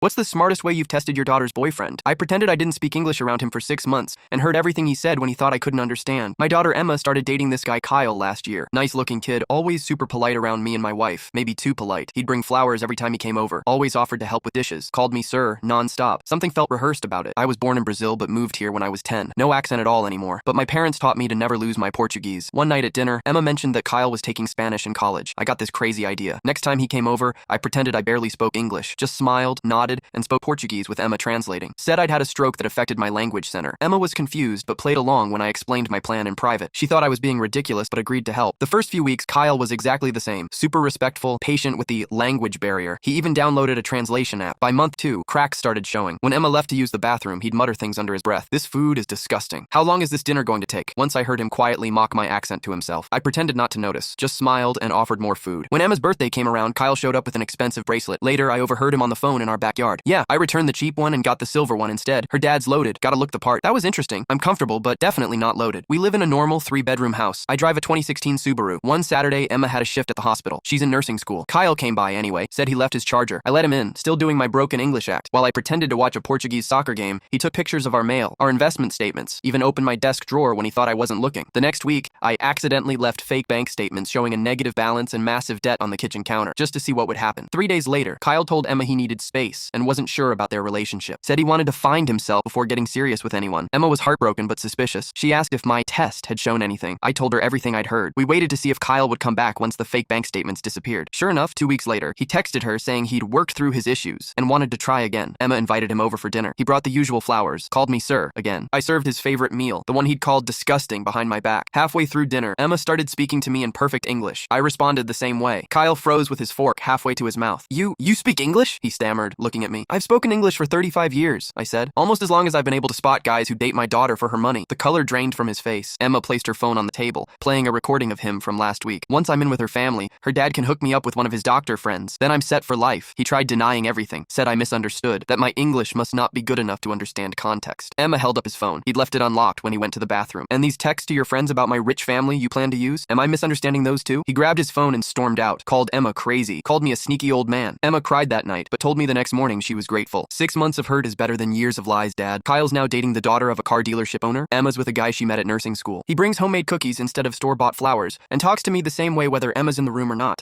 What's the smartest way you've tested your daughter's boyfriend? I pretended I didn't speak English around him for 6 months and heard everything he said when he thought I couldn't understand. My daughter Emma started dating this guy Kyle last year. Nice looking kid, always super polite around me and my wife. Maybe too polite. He'd bring flowers every time he came over. Always offered to help with dishes. Called me sir, non-stop. Something felt rehearsed about it. I was born in Brazil but moved here when I was 10. No accent at all anymore. But my parents taught me to never lose my Portuguese. One night at dinner, Emma mentioned that Kyle was taking Spanish in college. I got this crazy idea. Next time he came over, I pretended I barely spoke English. Just smiled, nodded, and spoke Portuguese with Emma translating. Said I'd had a stroke that affected my language center. Emma was confused but played along when I explained my plan in private. She thought I was being ridiculous but agreed to help. The first few weeks, Kyle was exactly the same. Super respectful, patient with the language barrier. He even downloaded a translation app. By month 2, cracks started showing. When Emma left to use the bathroom, he'd mutter things under his breath. This food is disgusting. How long is this dinner going to take? Once I heard him quietly mock my accent to himself. I pretended not to notice, just smiled and offered more food. When Emma's birthday came around, Kyle showed up with an expensive bracelet. Later, I overheard him on the phone in our backyard. Yeah, I returned the cheap one and got the silver one instead. Her dad's loaded. Gotta look the part. That was interesting. I'm comfortable, but definitely not loaded. We live in a normal 3-bedroom house. I drive a 2016 Subaru. One Saturday, Emma had a shift at the hospital. She's in nursing school. Kyle came by anyway, said he left his charger. I let him in, still doing my broken English act. While I pretended to watch a Portuguese soccer game, he took pictures of our mail, our investment statements, even opened my desk drawer when he thought I wasn't looking. The next week, I accidentally left fake bank statements showing a negative balance and massive debt on the kitchen counter, just to see what would happen. 3 days later, Kyle told Emma he needed space and wasn't sure about their relationship. Said he wanted to find himself before getting serious with anyone. Emma was heartbroken but suspicious. She asked if my test had shown anything. I told her everything I'd heard. We waited to see if Kyle would come back once the fake bank statements disappeared. Sure enough, 2 weeks later, he texted her saying he'd worked through his issues and wanted to try again. Emma invited him over for dinner. He brought the usual flowers, called me sir again. I served his favorite meal, the one he'd called disgusting behind my back. Halfway through dinner, Emma started speaking to me in perfect English. I responded the same way. Kyle froze with his fork halfway to his mouth. You speak English? He stammered, looking at me. I've spoken English for 35 years, I said. Almost as long as I've been able to spot guys who date my daughter for her money. The color drained from his face. Emma placed her phone on the table, playing a recording of him from last week. Once I'm in with her family, her dad can hook me up with one of his doctor friends. Then I'm set for life. He tried denying everything, said I misunderstood, that my English must not be good enough to understand context. Emma held up his phone. He'd left it unlocked when he went to the bathroom. And these texts to your friends about my rich family you plan to use? Am I misunderstanding those too? He grabbed his phone and stormed out, called Emma crazy, called me a sneaky old man. Emma cried that night, but told me the next morning she was grateful. 6 months of hurt is better than years of lies, Dad. Kyle's now dating the daughter of a car dealership owner. Emma's with a guy she met at nursing school. He brings homemade cookies instead of store-bought flowers and talks to me the same way whether Emma's in the room or not.